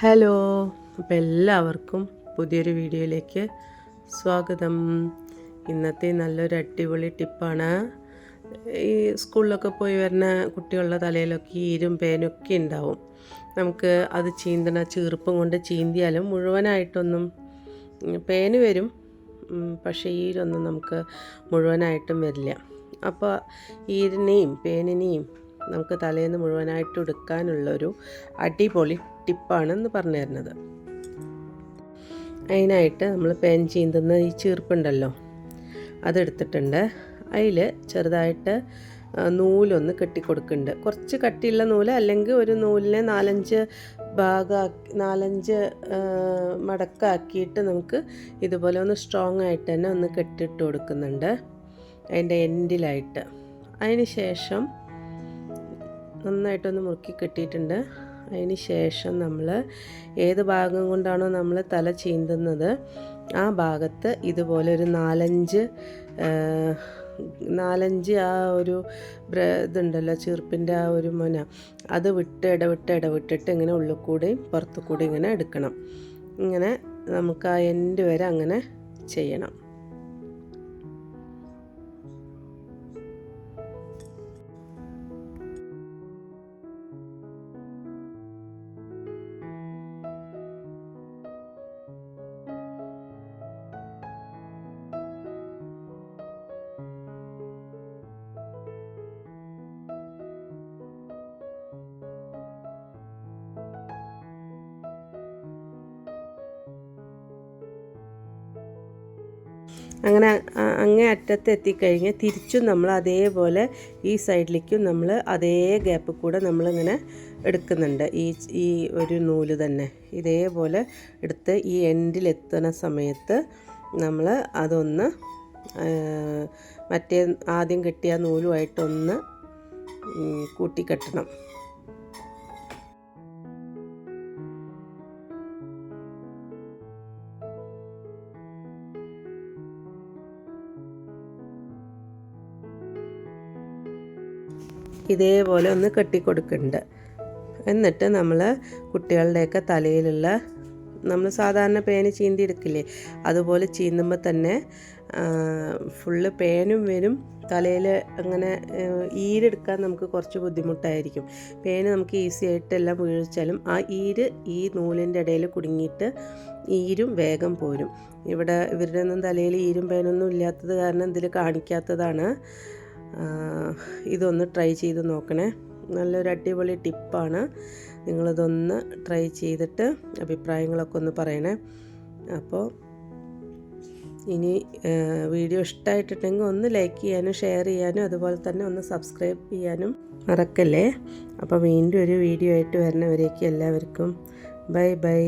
Hello, അപ്പോൾ എല്ലാവർക്കും പുതിയൊരു വീഡിയോയിലേക്ക് സ്വാഗതം. ഇന്നത്തെ നല്ലൊരു അടിപൊളി ടിപ്പാണ്. ഈ സ്കൂളിലൊക്കെ പോയി വരുന്ന കുട്ടികളുടെ തലയിലൊക്കെ ഈരും പേനൊക്കെ ഉണ്ടാവും. നമുക്ക് അത് ചീന്തണ ചീർപ്പം കൊണ്ട് ചീന്തിയാലും മുഴുവനായിട്ടൊന്നും പേന് വരും, പക്ഷേ ഈരൊന്നും നമുക്ക് മുഴുവനായിട്ടും വരില്ല. അപ്പോൾ ഈരിനെയും പേനിനെയും നമുക്ക് തലേന്ന് മുഴുവനായിട്ട് എടുക്കാനുള്ളൊരു അടിപൊളി ടിപ്പാണെന്ന് പറഞ്ഞു തരുന്നത്. അതിനായിട്ട് നമ്മൾ പേൻ ചീന്തുന്ന ഈ ചീർപ്പുണ്ടല്ലോ, അതെടുത്തിട്ടുണ്ട്. അതിൽ ചെറുതായിട്ട് നൂലൊന്ന് കെട്ടിക്കൊടുക്കുന്നുണ്ട്. കുറച്ച് കട്ടിയുള്ള നൂല്, അല്ലെങ്കിൽ ഒരു നൂലിനെ 4-5 മടക്കാക്കിയിട്ട് നമുക്ക് ഇതുപോലെ ഒന്ന് സ്ട്രോങ് ആയിട്ട് തന്നെ ഒന്ന് കെട്ടിയിട്ട് കൊടുക്കുന്നുണ്ട് അതിൻ്റെ എൻഡിലായിട്ട്. അതിന് ശേഷം നന്നായിട്ടൊന്ന് മുറുക്കി കെട്ടിയിട്ടുണ്ട്. അതിന് ശേഷം നമ്മൾ ഏത് ഭാഗം കൊണ്ടാണോ നമ്മൾ തല ചീന്തുന്നത് ആ ഭാഗത്ത് ഇതുപോലെ ഒരു 4-5 ആ ഒരു ഇതുണ്ടല്ലോ ചീർപ്പിൻ്റെ ആ ഒരു മുന, അത് ഇടവിട്ടിട്ട് ഇങ്ങനെ ഉള്ളിൽ കൂടെയും പുറത്തു കൂടി ഇങ്ങനെ എടുക്കണം. ഇങ്ങനെ നമുക്ക് ആ എൻഡ് വരെ അങ്ങനെ ചെയ്യണം. അങ്ങനെ അങ്ങേ അറ്റത്ത് എത്തിക്കഴിഞ്ഞ് തിരിച്ചും നമ്മൾ അതേപോലെ ഈ സൈഡിലേക്കും നമ്മൾ അതേ ഗ്യാപ്പ് കൂടെ നമ്മളിങ്ങനെ എടുക്കുന്നുണ്ട്. ഈ ഒരു നൂല് തന്നെ ഇതേപോലെ എടുത്ത് ഈ എൻഡിലെത്തുന്ന സമയത്ത് നമ്മൾ അതൊന്ന് മറ്റേ ആദ്യം കെട്ടിയ നൂലുമായിട്ടൊന്ന് കൂട്ടിക്കെട്ടണം. ഇതേപോലെ ഒന്ന് കെട്ടിക്കൊടുക്കുന്നുണ്ട്. എന്നിട്ട് നമ്മൾ കുട്ടികളുടെയൊക്കെ തലയിലുള്ള നമ്മൾ സാധാരണ പേന് ചീന്തി എടുക്കില്ലേ, അതുപോലെ ചീന്തുമ്പോൾ തന്നെ ഫുള്ള് പേനും വരും. തലയിൽ അങ്ങനെ ഈരെടുക്കാൻ നമുക്ക് കുറച്ച് ബുദ്ധിമുട്ടായിരിക്കും. പേന് നമുക്ക് ഈസി ആയിട്ട് എല്ലാം വീഴിച്ചാലും ആ ഈര് ഈ നൂലിൻ്റെ ഇടയിൽ കുടുങ്ങിയിട്ട് ഈരും വേഗം പോരും. ഇവരുടെ ഒന്നും തലയിൽ ഈരും പേനൊന്നും ഇല്ലാത്തത് കാരണം ഇതിൽ കാണിക്കാത്തതാണ്. ഇതൊന്ന് ട്രൈ ചെയ്ത് നോക്കണേ. നല്ലൊരു അടിപൊളി ടിപ്പാണ്. നിങ്ങളിതൊന്ന് ട്രൈ ചെയ്തിട്ട് അഭിപ്രായങ്ങളൊക്കെ ഒന്ന് പറയണേ. അപ്പോൾ ഇനി വീഡിയോ ഇഷ്ടമായിട്ടുണ്ടെങ്കിൽ ഒന്ന് ലൈക്ക് ചെയ്യാനും ഷെയർ ചെയ്യാനും അതുപോലെ തന്നെ ഒന്ന് സബ്സ്ക്രൈബ് ചെയ്യാനും മറക്കല്ലേ. അപ്പോൾ വീണ്ടും ഒരു വീഡിയോ ആയിട്ട് വരുന്നവരേക്കും എല്ലാവർക്കും ബൈ ബൈ.